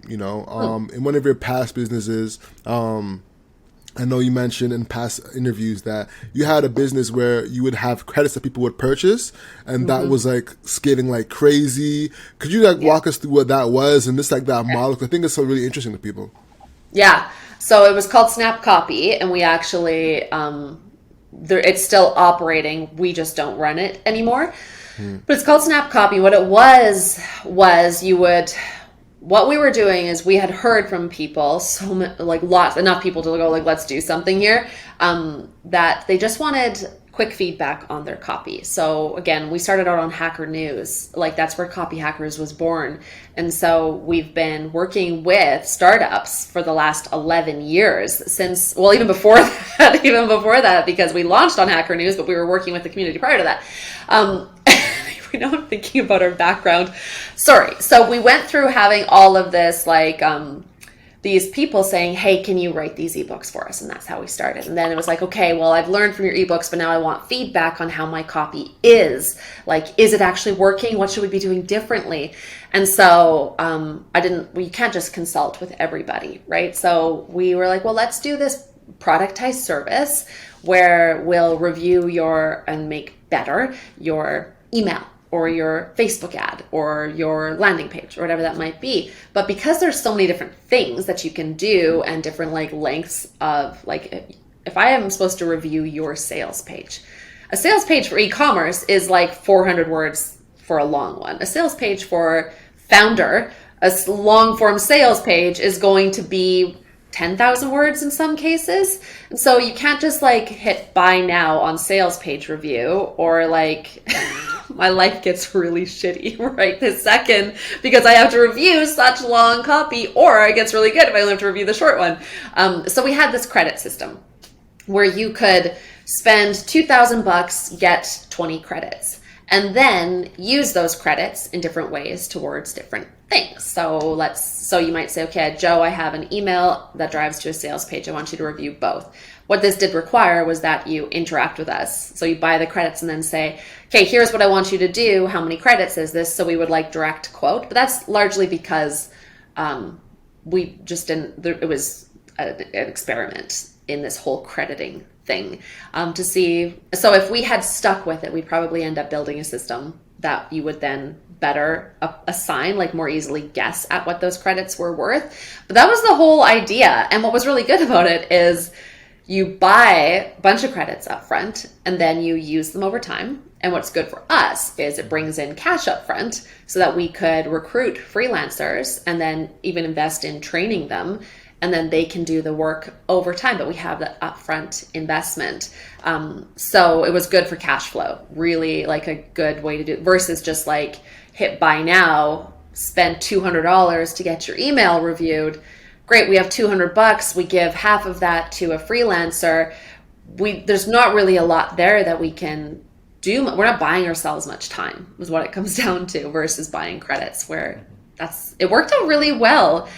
In one of your past businesses, I know you mentioned in past interviews that you had a business where you would have credits that people would purchase, and that was like scaling like crazy. Could you walk us through what that was and just like that model? I think it's so really interesting to people. Yeah. So it was called Snap Copy, and we actually, it's still operating. We just don't run it anymore. But it's called Snap Copy. What it was what we were doing is we had heard from people, enough people to go like, let's do something here, that they just wanted quick feedback on their copy. So again, we started out on Hacker News. Like that's where Copy Hackers was born. And so we've been working with startups for the last 11 years even before that, because we launched on Hacker News, but we were working with the community prior to that. I'm thinking about our background. Sorry. So we went through having all of this, these people saying, hey, can you write these ebooks for us? And that's how we started. And then it was like, okay, well, I've learned from your ebooks, but now I want feedback on how my copy is. Like, is it actually working? What should we be doing differently? And so we can't just consult with everybody, right? So we were like, well, let's do this productized service where we'll review and make better your email or your Facebook ad or your landing page or whatever that might be. But because there's so many different things that you can do and different lengths of if I am supposed to review your sales page, a sales page for e-commerce is 400 words for a long one. A sales page for founder, a long form sales page is going to be 10,000 words in some cases. And so you can't just hit buy now on sales page review or my life gets really shitty right this second because I have to review such long copy, or it gets really good if I only have to review the short one. So we had this credit system where you could spend $2,000, get 20 credits. and then use those credits in different ways towards different things. So you might say, okay, Joe, I have an email that drives to a sales page. I want you to review both. What this did require was that you interact with us. So you buy the credits and then say, okay, here's what I want you to do. How many credits is this? So we would like direct quote, but that's largely because we just didn't, it was an experiment in this whole crediting thing to see. So if we had stuck with it, we'd probably end up building a system that you would then better assign, like more easily guess at what those credits were worth. But that was the whole idea. And what was really good about it is you buy a bunch of credits up front and then you use them over time. And what's good for us is it brings in cash up front so that we could recruit freelancers and then even invest in training them. And then they can do the work over time, but we have the upfront investment. So it was good for cash flow, really like a good way to do it versus just like hit buy now, spend $200 to get your email reviewed. Great, we have $200. We give half of that to a freelancer. There's not really a lot there that we can do. We're not buying ourselves much time is what it comes down to versus buying credits where it worked out really well.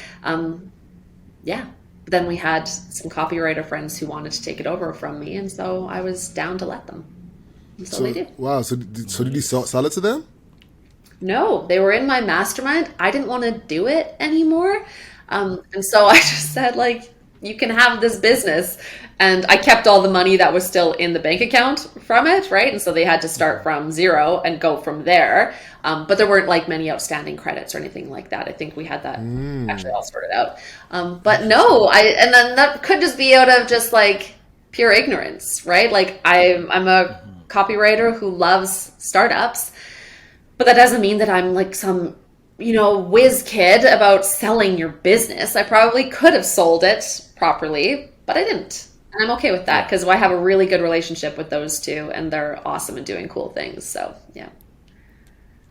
Yeah. But then we had some copywriter friends who wanted to take it over from me. And so I was down to let them. And so they did. Wow. So did you sell it to them? No, they were in my mastermind. I didn't want to do it anymore. And so I just said, like, you can have this business. And I kept all the money that was still in the bank account from it, right? And so they had to start from zero and go from there. But there weren't like many outstanding credits or anything like that. I think we had that actually all sorted out. But no, and then that could just be out of just like pure ignorance, right? Like I'm a copywriter who loves startups, but that doesn't mean that I'm like some whiz kid about selling your business. I probably could have sold it properly, but I didn't. And I'm okay with that because I have a really good relationship with those two and they're awesome and doing cool things. So, yeah.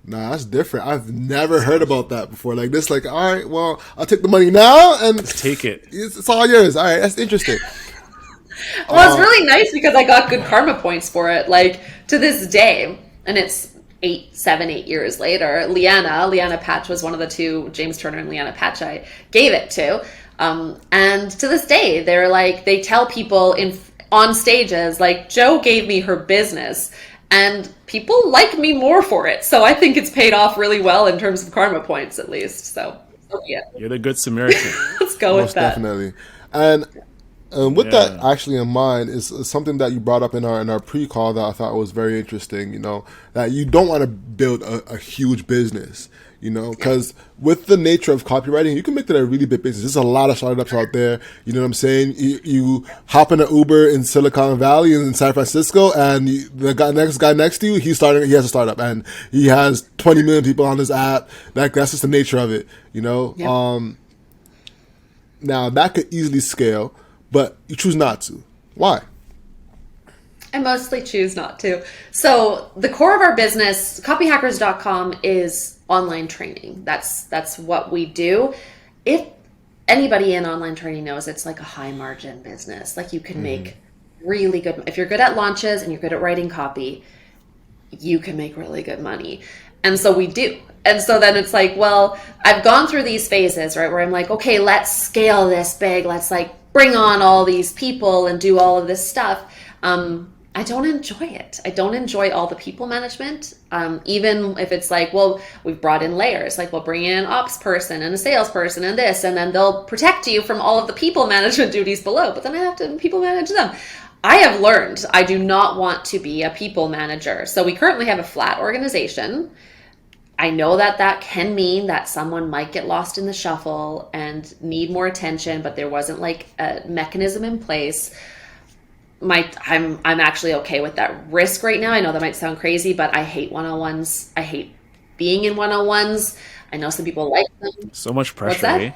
Nah, that's different. I've never heard about that before. Like this, like, all right, well, I'll take the money now and take it. It's all yours. All right, that's interesting. Well, it's really nice because I got good karma points for it. Like to this day, and it's 8 years later, Leanna Patch was one of the two, James Turner and Leanna Patch I gave it to. And to this day, they're like, they tell people on stages, like, Joe gave me her business and people like me more for it. So I think it's paid off really well in terms of karma points, at least. So yeah. You're the good Samaritan. Let's go with Most that. Definitely. And with that actually in mind is something that you brought up in our pre-call that I thought was very interesting, that you don't want to build a huge business, because with the nature of copywriting, you can make that a really big business. There's a lot of startups out there, you know what I'm saying? You hop in an Uber in Silicon Valley and in San Francisco and the guy next to you, he has a startup and he has 20 million people on his app. That's just the nature of it, Yep. Now that could easily scale, but you choose not to. Why? I mostly choose not to. So the core of our business, copyhackers.com, is online training. That's what we do. If anybody in online training knows, it's like a high margin business. Like you can make really good, if you're good at launches and you're good at writing copy, you can make really good money. And so we do. And so then it's like, well, I've gone through these phases, right, where I'm like, okay, let's scale this big. Let's like bring on all these people and do all of this stuff. I don't enjoy it. I don't enjoy all the people management. Even if it's like, well, we've brought in layers, like we'll bring in an ops person and a salesperson and this, and then they'll protect you from all of the people management duties below, but then I have to people manage them. I have learned I do not want to be a people manager. So we currently have a flat organization. I know that can mean that someone might get lost in the shuffle and need more attention, but there wasn't like a mechanism in place. I'm actually okay with that risk right now. I know that might sound crazy, but I hate one-on-ones. I hate being in one-on-ones. I know some people like them. So much pressure, eh?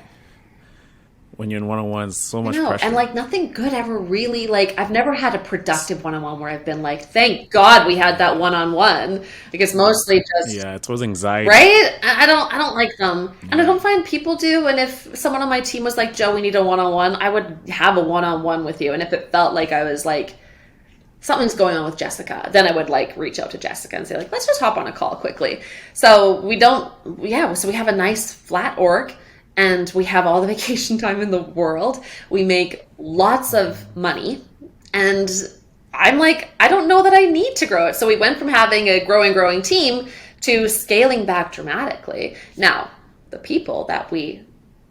When you're in one-on-ones, so much pressure. And like nothing good ever really, like I've never had a productive one-on-one where I've been like, thank God we had that one-on-one. Like it's mostly just it's always anxiety, right? I don't like them, and I don't find people do. And if someone on my team was like, Joe, we need a one-on-one, I would have a one-on-one with you. And if it felt like I was like something's going on with Jessica, then I would like reach out to Jessica and say like, let's just hop on a call quickly. So we have a nice flat org, and we have all the vacation time in the world. We make lots of money, and I'm like, I don't know that I need to grow it. So we went from having a growing team to scaling back dramatically. Now, the people that we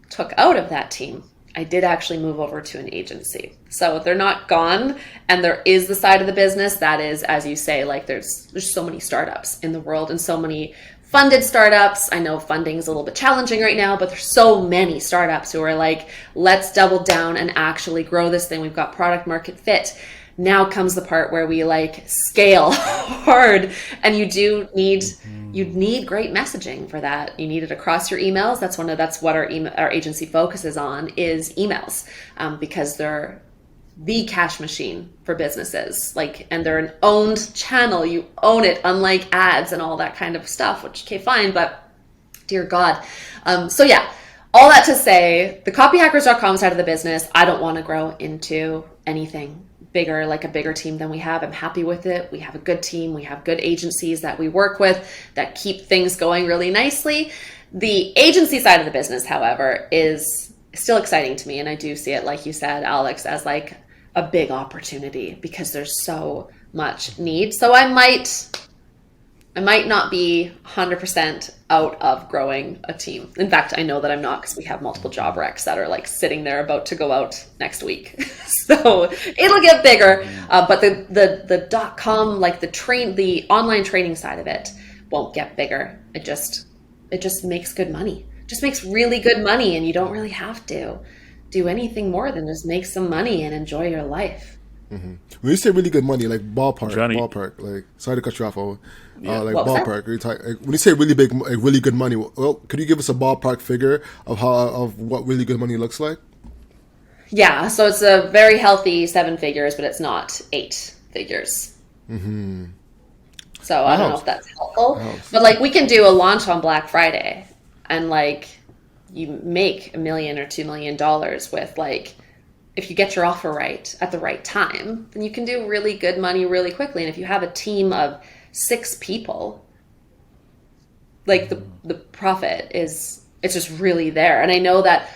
took out of that team, I did actually move over to an agency. So they're not gone, and there is the side of the business that is, as you say, like there's so many startups in the world and so many funded startups. I know funding is a little bit challenging right now, but there's so many startups who are like, let's double down and actually grow this thing. We've got product market fit. Now comes the part where we like scale hard, and you need great messaging for that. You need it across your emails. That's what our agency focuses on is emails, because they're the cash machine for businesses. And they're an owned channel. You own it, unlike ads and all that kind of stuff, which okay, fine, but dear God. So yeah, all that to say, the copyhackers.com side of the business, I don't want to grow into anything bigger, like a bigger team than we have. I'm happy with it. We have a good team. We have good agencies that we work with that keep things going really nicely. The agency side of the business, however, is still exciting to me. And I do see it, like you said, Alex, as like a big opportunity because there's so much need. So I might not be 100% out of growing a team. In fact, I know that I'm not, because we have multiple job recs that are like sitting there about to go out next week. So it'll get bigger. But the .com, like the online training side of it won't get bigger. It just makes good money. Just makes really good money, and you don't really have to do anything more than just make some money and enjoy your life. Mm-hmm. When you say really good money, like Johnny. ballpark, like sorry to cut you off, Yeah. like ballpark. When you say really big, like really good money, well, could you give us a ballpark figure of what really good money looks like? Yeah, so it's a very healthy 7 figures, but it's not 8 figures. Mm-hmm. So I don't know if that's helpful, but like we can do a launch on Black Friday, and like you make $1 million or $2 million with like, if you get your offer right at the right time, then you can do really good money really quickly. And if you have a team of 6 people, like the profit it's just really there. And I know that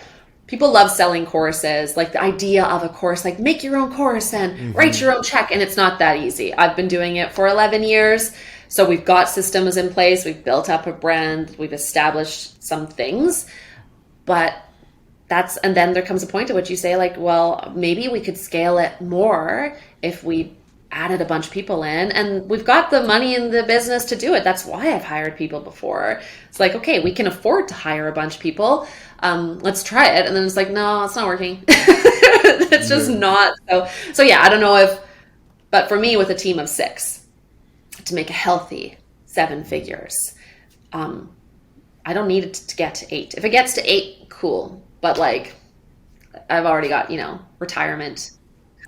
people love selling courses, like the idea of a course, like make your own course and write your own check. And it's not that easy. I've been doing it for 11 years. So we've got systems in place. We've built up a brand. We've established some things, but and then there comes a point at which you say like, well, maybe we could scale it more if we added a bunch of people in, and we've got the money in the business to do it. That's why I've hired people before. It's like, okay, we can afford to hire a bunch of people. Let's try it. And then it's like, no, it's not working. It's just not. So yeah, I don't know but for me with a team of 6 to make a healthy 7 figures, I don't need it to get to 8. If it gets to 8, cool. But like, I've already got, retirement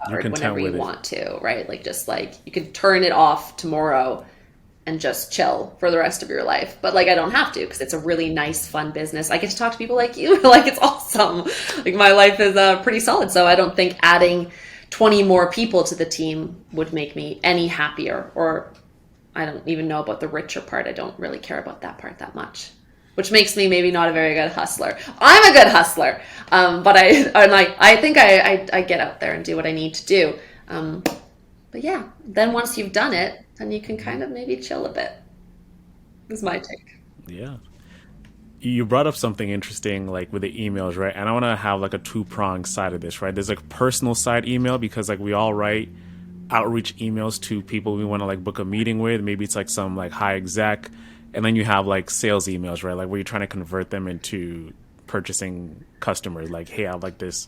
covered whenever you want to, right? Like, just like you could turn it off tomorrow and just chill for the rest of your life. But like, I don't have to, because it's a really nice, fun business. I get to talk to people like you. Like, it's awesome. Like, my life is pretty solid. So I don't think adding 20 more people to the team would make me any happier, or I don't even know about the richer part. I don't really care about that part that much, which makes me maybe not a very good hustler. I'm a good hustler, but I think I get out there and do what I need to do. But yeah, then once you've done it, then you can kind of maybe chill a bit. Is my take. Yeah. You brought up something interesting, like with the emails, right? And I want to have like a 2-pronged side of this, right? There's like a personal side email, because like we all write outreach emails to people we want to like book a meeting with. Maybe it's like some like high exec. And then you have like sales emails, right? Like where you're trying to convert them into purchasing customers. Like, hey, I have like this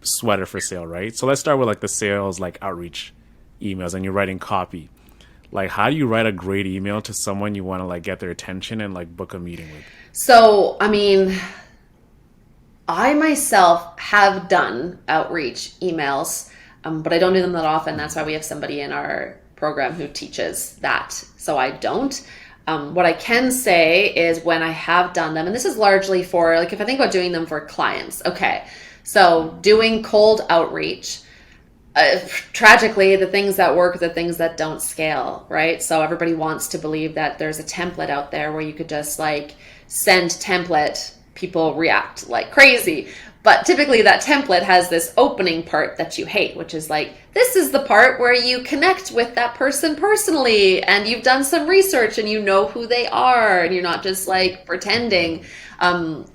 sweater for sale, right? So let's start with like the sales, like outreach emails, and you're writing copy. Like, how do you write a great email to someone you want to like get their attention and like book a meeting with? So, I mean, I myself have done outreach emails, but I don't do them that often. That's why we have somebody in our program who teaches that. So I don't. What I can say is when I have done them, and this is largely for, like, if I think about doing them for clients, okay, so doing cold outreach, tragically, the things that work, the things that don't scale, right? So everybody wants to believe that there's a template out there where you could just like send template, people react like crazy. But typically that template has this opening part that you hate, which is like, this is the part where you connect with that person personally and you've done some research and you know who they are and you're not just like pretending.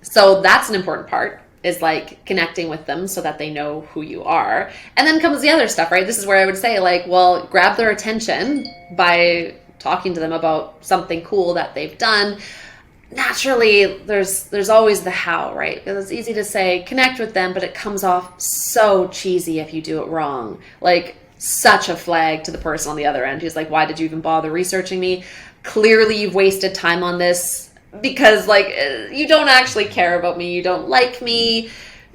So that's an important part, is like connecting with them so that they know who you are. And then comes the other stuff, right? This is where I would say like, well, grab their attention by talking to them about something cool that they've done. Naturally, there's always the how, right? Because it's easy to say connect with them, but it comes off so cheesy if you do it wrong. Like such a flag to the person on the other end who's like, why did you even bother researching me? Clearly you've wasted time on this because like you don't actually care about me, you don't like me,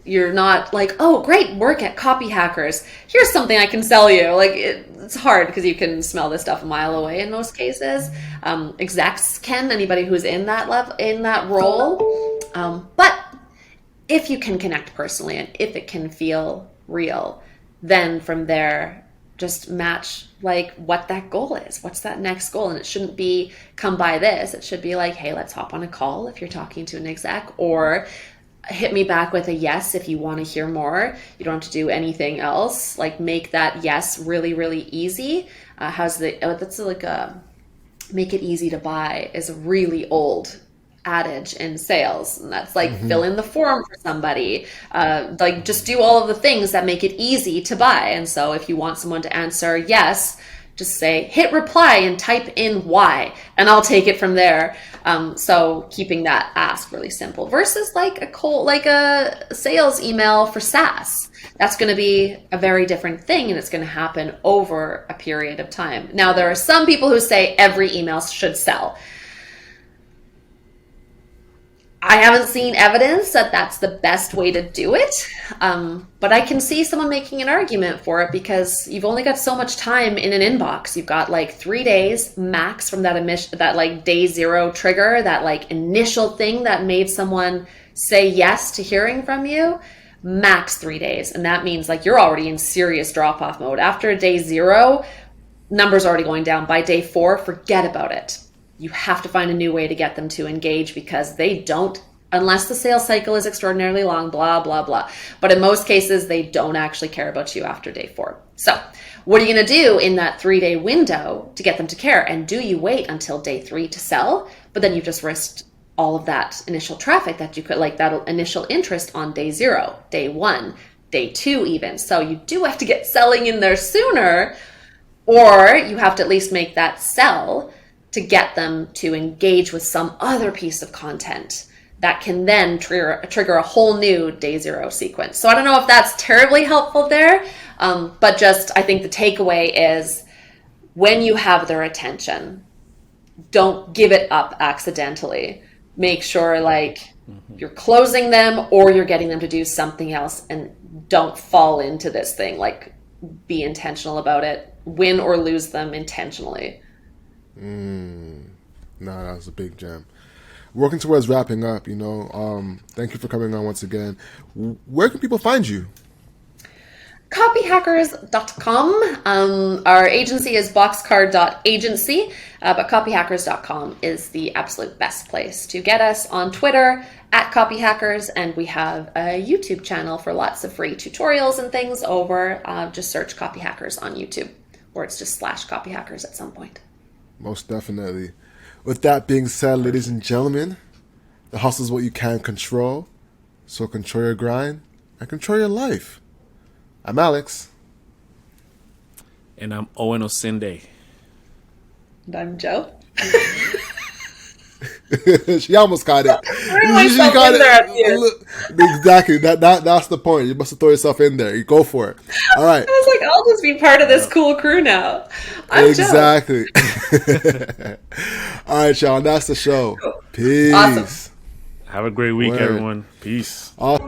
you're not like, oh great, work at Copy Hackers, here's something I can sell you. Like it's hard because you can smell this stuff a mile away in most cases. Execs can, anybody who's in that level, in that role, but if you can connect personally and if it can feel real, then from there just match like what that goal is. What's that next goal? And it shouldn't be come by this. It should be like, hey, let's hop on a call if you're talking to an exec, or hit me back with a yes if you want to hear more. You don't have to do anything else. Like make that yes really, really easy. That's like a make it easy to buy is a really old adage in sales, and that's like fill in the form for somebody, like just do all of the things that make it easy to buy. And so if you want someone to answer yes, just say hit reply and type in why, and I'll take it from there. So keeping that ask really simple versus like a sales email for SaaS. That's going to be a very different thing, and it's going to happen over a period of time. Now, there are some people who say every email should sell. I haven't seen evidence that that's the best way to do it, but I can see someone making an argument for it because you've only got so much time in an inbox. You've got like 3 days max from that like day zero trigger, that like initial thing that made someone say yes to hearing from you, max 3 days. And that means like you're already in serious drop-off mode. After day zero, numbers already going down. By day 4, forget about it. You have to find a new way to get them to engage because they don't, unless the sales cycle is extraordinarily long, blah, blah, blah. But in most cases, they don't actually care about you after day 4. So what are you going to do in that 3-day window to get them to care? And do you wait until day 3 to sell? But then you just risked all of that initial traffic that you could, like that initial interest on day 0, day 1, day 2 even. So you do have to get selling in there sooner, or you have to at least make that sell to get them to engage with some other piece of content that can then trigger a whole new day 0 sequence. So I don't know if that's terribly helpful there, but just I think the takeaway is when you have their attention, don't give it up accidentally. Make sure like you're closing them or you're getting them to do something else, and don't fall into this thing. Like be intentional about it. Win or lose them intentionally. No, that was a big gem. Working towards wrapping up, thank you for coming on once again. Where can people find you? Copyhackers.com. Our agency is boxcard.agency, but copyhackers.com is the absolute best place to get us. On Twitter @copyhackers, and we have a YouTube channel for lots of free tutorials and things over. Just search Copyhackers on YouTube, or it's just /copyhackers at some point. Most definitely. With that being said, ladies and gentlemen, the hustle is what you can control. So control your grind and control your life. I'm Alex. And I'm Owen Osinde. And I'm Joe. She almost got it. She got it. Exactly. That's the point. You must have thrown yourself in there. You go for it. All right. I was like, I'll just be part of this cool crew now. Exactly. All right, y'all. That's the show. Peace. Awesome. Have a great week, everyone. Peace. Awesome.